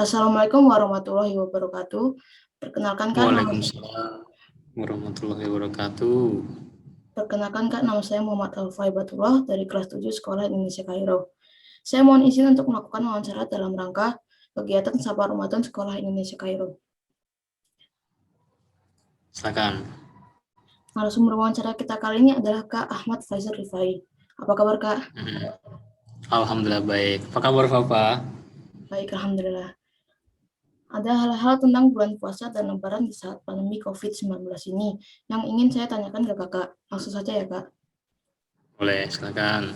Assalamualaikum warahmatullahi wabarakatuh. Perkenalkan Kak, Waalaikumsalam warahmatullahi wabarakatuh. Kak, nama saya Muhammad Alfaibatullah dari kelas 7 Sekolah Indonesia Kairo. Saya mohon izin untuk melakukan wawancara dalam rangka kegiatan Sapa Ramadan Sekolah Indonesia Kairo. Silakan. Narasumber wawancara kita kali ini adalah Kak Ahmad Faizal Rifai. Apa kabar Kak? Alhamdulillah baik. Apa kabar Papa? Baik, Alhamdulillah. Ada hal-hal tentang bulan puasa dan lebaran di saat pandemi COVID-19 ini yang ingin saya tanyakan ke Kakak. Langsung saja ya Kak. Boleh, silakan.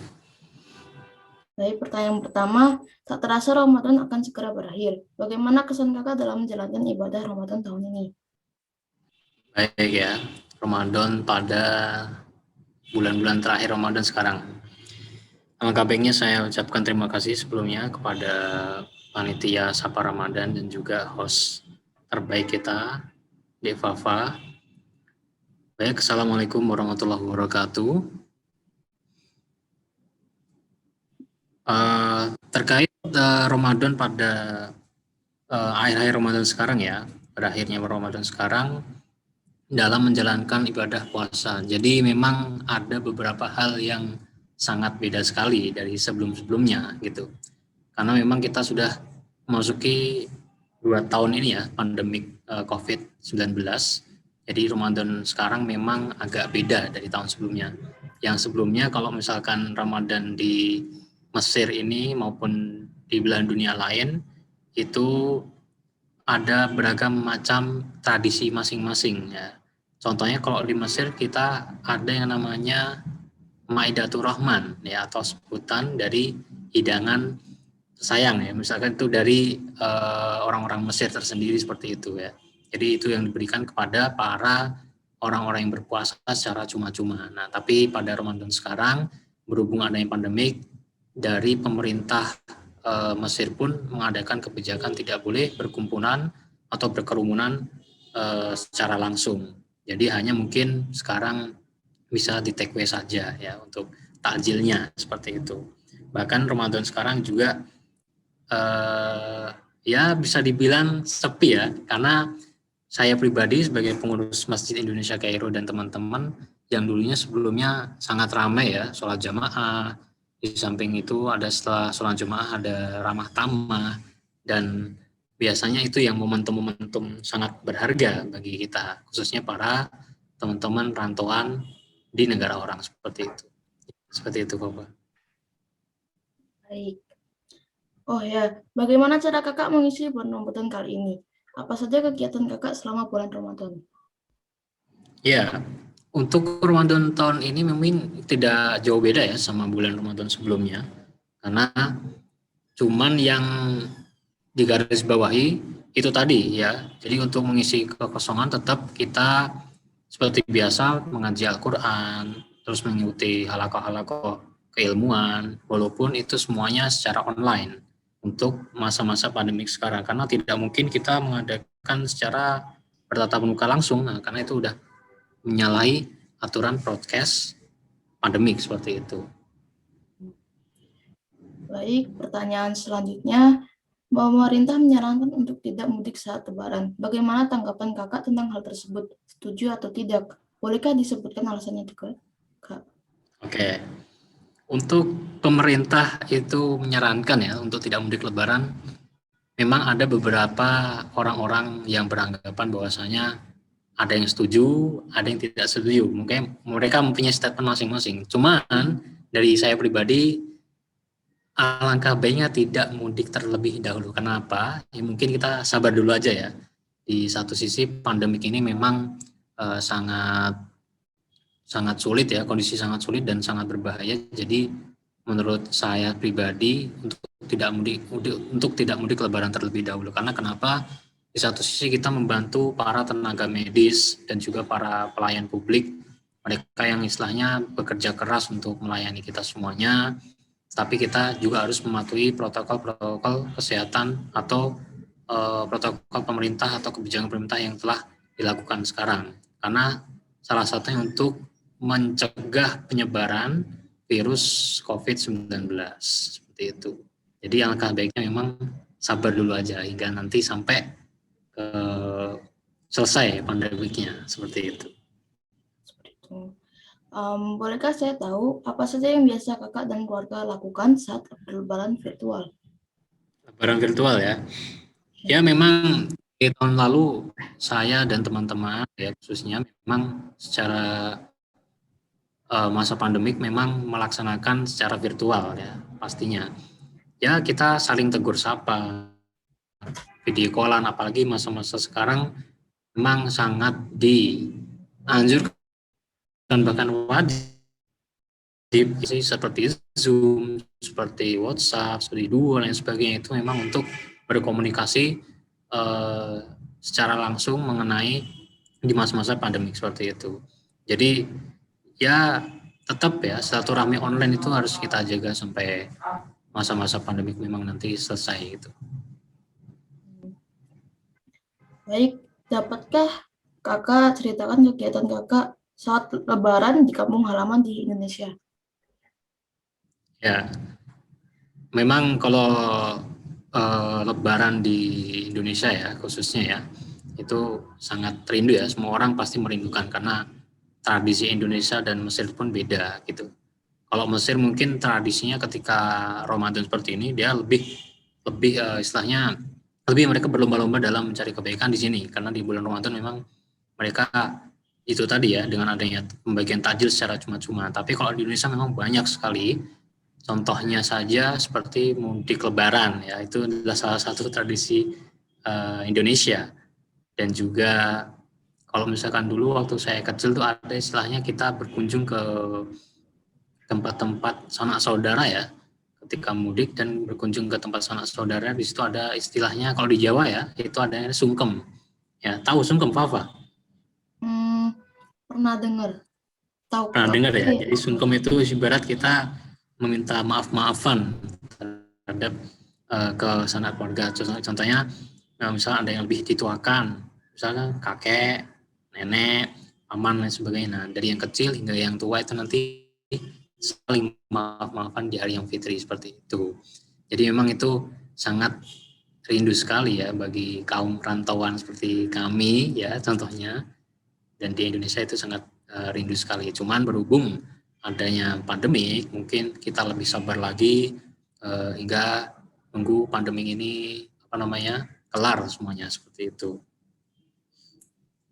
Baik, pertanyaan pertama, tak terasa Ramadan akan segera berakhir. Bagaimana kesan Kakak dalam menjalankan ibadah Ramadan tahun ini? Baik ya. Ramadan pada bulan-bulan terakhir Ramadan sekarang. Alangkah baiknya saya ucapkan terima kasih sebelumnya kepada panitia Sapa Ramadan dan juga host terbaik kita, Devafa. Baik, Assalamualaikum warahmatullahi wabarakatuh. Terkait Ramadan pada akhir-akhir Ramadan sekarang ya, pada akhirnya Ramadan sekarang dalam menjalankan ibadah puasa. Jadi memang ada beberapa hal yang sangat beda sekali dari sebelum-sebelumnya gitu. Karena memang kita sudah memasuki 2 tahun ini ya pandemik COVID-19. Jadi Ramadan sekarang memang agak beda dari tahun sebelumnya. Yang sebelumnya kalau misalkan Ramadan di Mesir ini maupun di belahan dunia lain itu ada beragam macam tradisi masing-masing ya. Contohnya kalau di Mesir kita ada yang namanya Maidatur Rahman ya, atau sebutan dari hidangan sayang ya, misalkan itu dari orang-orang Mesir tersendiri seperti itu ya. Jadi itu yang diberikan kepada para orang-orang yang berpuasa secara cuma-cuma. Nah, tapi pada Ramadan sekarang berhubung adanya pandemik, dari pemerintah Mesir pun mengadakan kebijakan tidak boleh berkumpulan atau berkerumunan secara langsung. Jadi hanya mungkin sekarang bisa di take away saja ya untuk takjilnya seperti itu. Bahkan Ramadan sekarang juga ya bisa dibilang sepi ya, karena saya pribadi sebagai pengurus Masjid Indonesia Kairo dan teman-teman yang dulunya sebelumnya sangat ramai ya, sholat jamaah, di samping itu ada setelah sholat jamaah ada ramah tamah, dan biasanya itu yang momentum-momentum sangat berharga bagi kita, khususnya para teman-teman rantauan di negara orang seperti itu. Seperti itu, Bapak. Baik. Oh ya, bagaimana cara Kakak mengisi bulan Ramadan kali ini? Apa saja kegiatan Kakak selama bulan Ramadan? Ya, untuk Ramadan tahun ini memang tidak jauh beda ya sama bulan Ramadan sebelumnya. Karena cuman yang digarisbawahi itu tadi ya. Jadi untuk mengisi kekosongan tetap kita seperti biasa mengaji Al-Quran, terus mengikuti halakoh-halakoh keilmuan, walaupun itu semuanya secara online untuk masa-masa pandemik sekarang. Karena tidak mungkin kita mengadakan secara bertatap muka langsung, nah, karena itu udah menyalahi aturan broadcast pandemik seperti itu. Baik, pertanyaan selanjutnya, pemerintah menyarankan untuk tidak mudik saat Lebaran. Bagaimana tanggapan Kakak tentang hal tersebut? Setuju atau tidak? Bolehkah disebutkan alasannya juga, Kak? Oke, untuk pemerintah itu menyarankan ya untuk tidak mudik Lebaran, memang ada beberapa orang-orang yang beranggapan bahwasanya ada yang setuju, ada yang tidak setuju. Mungkin mereka mempunyai statement masing-masing. Cuman dari saya pribadi, alangkah baiknya tidak mudik terlebih dahulu. Kenapa? Ya mungkin kita sabar dulu aja ya. Di satu sisi pandemik ini memang sangat sulit ya, kondisi sangat sulit dan sangat berbahaya. Jadi menurut saya pribadi untuk tidak mudik Lebaran terlebih dahulu. Karena kenapa? Di satu sisi kita membantu para tenaga medis dan juga para pelayan publik, mereka yang istilahnya bekerja keras untuk melayani kita semuanya, tapi kita juga harus mematuhi protokol-protokol kesehatan atau protokol pemerintah atau kebijakan pemerintah yang telah dilakukan sekarang. Karena salah satunya untuk mencegah penyebaran virus COVID-19 seperti itu. Jadi alangkah baiknya memang sabar dulu aja hingga nanti sampai selesai pandemiknya, seperti itu. Seperti itu. Bolehkah saya tahu apa saja yang biasa kakak dan keluarga lakukan saat berlebaran virtual? Lebaran virtual ya. Ya memang di tahun lalu saya dan teman-teman ya khususnya memang secara masa pandemik memang melaksanakan secara virtual ya pastinya. Ya kita saling tegur sapa, video callan, apalagi masa-masa sekarang memang sangat dianjurkan bahkan wajib seperti Zoom, seperti WhatsApp, seperti Duo dan sebagainya itu memang untuk berkomunikasi secara langsung mengenai di masa-masa pandemik seperti itu. Jadi ya tetap ya silaturahmi online itu harus kita jaga sampai masa-masa pandemik memang nanti selesai gitu. Baik, dapatkah kakak ceritakan kegiatan kakak saat lebaran di kampung halaman di Indonesia? Ya, memang kalau lebaran di Indonesia ya khususnya ya, itu sangat rindu ya, semua orang pasti merindukan karena tradisi Indonesia dan Mesir pun beda gitu. Kalau Mesir mungkin tradisinya ketika Ramadan seperti ini dia lebih istilahnya lebih mereka berlomba-lomba dalam mencari kebaikan di sini karena di bulan Ramadan memang mereka itu tadi ya dengan adanya pembagian takjil secara cuma-cuma. Tapi kalau di Indonesia memang banyak sekali. Contohnya saja seperti mudik lebaran ya, itu adalah salah satu tradisi Indonesia. Dan juga kalau misalkan dulu waktu saya kecil tuh ada istilahnya kita berkunjung ke tempat-tempat sanak saudara ya. Ketika mudik dan berkunjung ke tempat sanak saudara, di situ ada istilahnya kalau di Jawa ya, itu ada sungkem. Ya, tahu sungkem, Fafa? Pernah dengar, tahu Pernah Kak? dengar ya? Jadi sungkem itu ibarat kita meminta maaf-maafan terhadap ke sanak keluarga. Contohnya, misalnya ada yang lebih dituakan, misalnya kakek, nenek, paman dan sebagainya. Nah, dari yang kecil hingga yang tua itu nanti saling maaf-maafan di hari yang fitri seperti itu. Jadi memang itu sangat rindu sekali ya bagi kaum perantauan seperti kami ya contohnya, dan di Indonesia itu sangat rindu sekali. Cuman berhubung adanya pandemi, mungkin kita lebih sabar lagi hingga nunggu pandemi ini kelar semuanya seperti itu.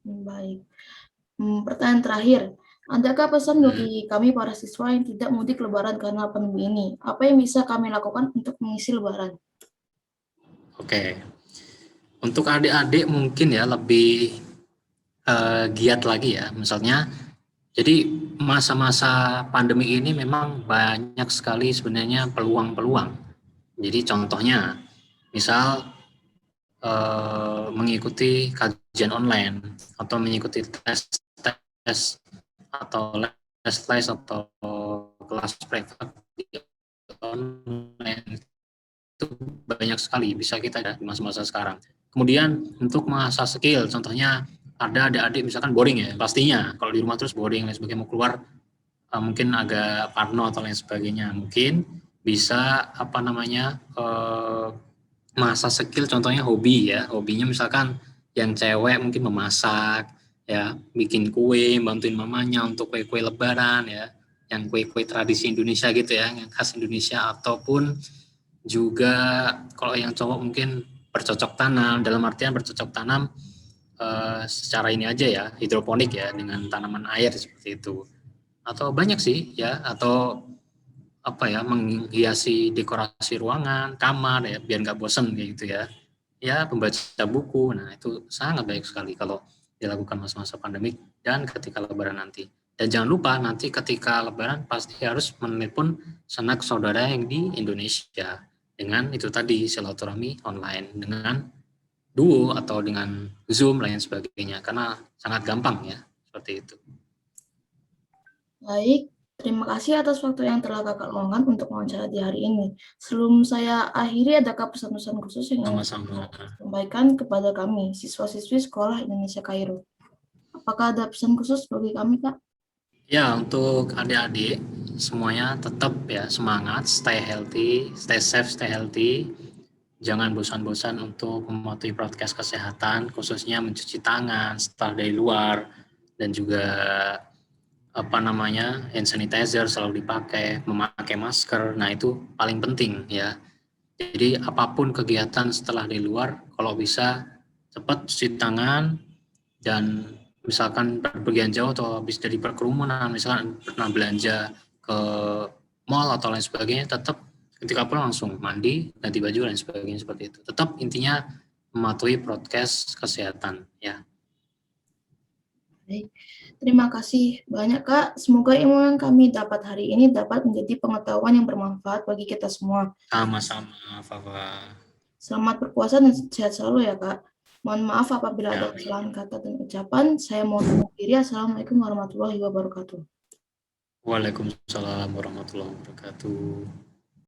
Baik. Pertanyaan terakhir, adakah pesan bagi kami para siswa yang tidak mudik lebaran karena pandemi ini? Apa yang bisa kami lakukan untuk mengisi lebaran? Oke, untuk adik-adik mungkin ya lebih giat lagi ya, misalnya. Jadi masa-masa pandemi ini memang banyak sekali sebenarnya peluang-peluang. Jadi contohnya, misal mengikuti kajian online atau mengikuti tes atau les atau kelas privat online itu banyak sekali bisa kita ada di masa-masa sekarang. Kemudian untuk mengasah skill, contohnya ada adik-adik misalkan boring ya, pastinya kalau di rumah terus boring dan sebagainya, mau keluar mungkin agak parno atau lain sebagainya, mungkin bisa mengasah skill, contohnya hobi ya, hobinya misalkan yang cewek mungkin memasak ya, bikin kue, bantuin mamanya untuk kue-kue lebaran ya, yang kue-kue tradisi Indonesia gitu ya, yang khas Indonesia. Ataupun juga kalau yang cowok mungkin bercocok tanam, dalam artian bercocok tanam secara ini aja ya, hidroponik ya, dengan tanaman air seperti itu. Atau banyak sih ya, atau menghiasi dekorasi ruangan, kamar ya, biar nggak bosan kayak gitu ya. Ya, membaca buku. Nah, itu sangat baik sekali kalau dilakukan masa-masa pandemik dan ketika lebaran nanti. Dan jangan lupa nanti ketika lebaran pasti harus menelpon sanak saudara yang di Indonesia dengan itu tadi silaturahmi online dengan Duo atau dengan Zoom lain sebagainya, karena sangat gampang ya seperti itu. Baik, terima kasih atas waktu yang telah kakak luangkan untuk wawancara di hari ini. Sebelum saya akhiri, adakah pesan-pesan khusus yang ingin Sama-sama. sampaikan kepada kami, siswa-siswi Sekolah Indonesia Kairo? Apakah ada pesan khusus bagi kami, Kak? Ya, untuk adik-adik semuanya tetap ya semangat, stay healthy, stay safe, stay healthy. jangan bosan-bosan untuk mematuhi prokes kesehatan, khususnya mencuci tangan setelah dari luar, dan juga hand sanitizer selalu dipakai, memakai masker. Nah, itu paling penting ya. Jadi apapun kegiatan setelah di luar, kalau bisa cepat cuci tangan, dan misalkan perpergian jauh atau habis dari perkerumunan, misalkan pernah belanja ke mall atau lain sebagainya, tetap ketika pulang langsung mandi, ganti baju dan sebagainya seperti itu. Tetap intinya mematuhi prokes kesehatan ya. Baik. Terima kasih banyak Kak. Semoga ilmu yang kami dapat hari ini dapat menjadi pengetahuan yang bermanfaat bagi kita semua. Sama-sama, Fafa. Selamat berpuasa dan sehat selalu ya Kak. Mohon maaf apabila ada Ya. kesalahan kata dan ucapan. Saya mohon undur diri. Assalamualaikum warahmatullahi wabarakatuh. Waalaikumsalam warahmatullahi wabarakatuh.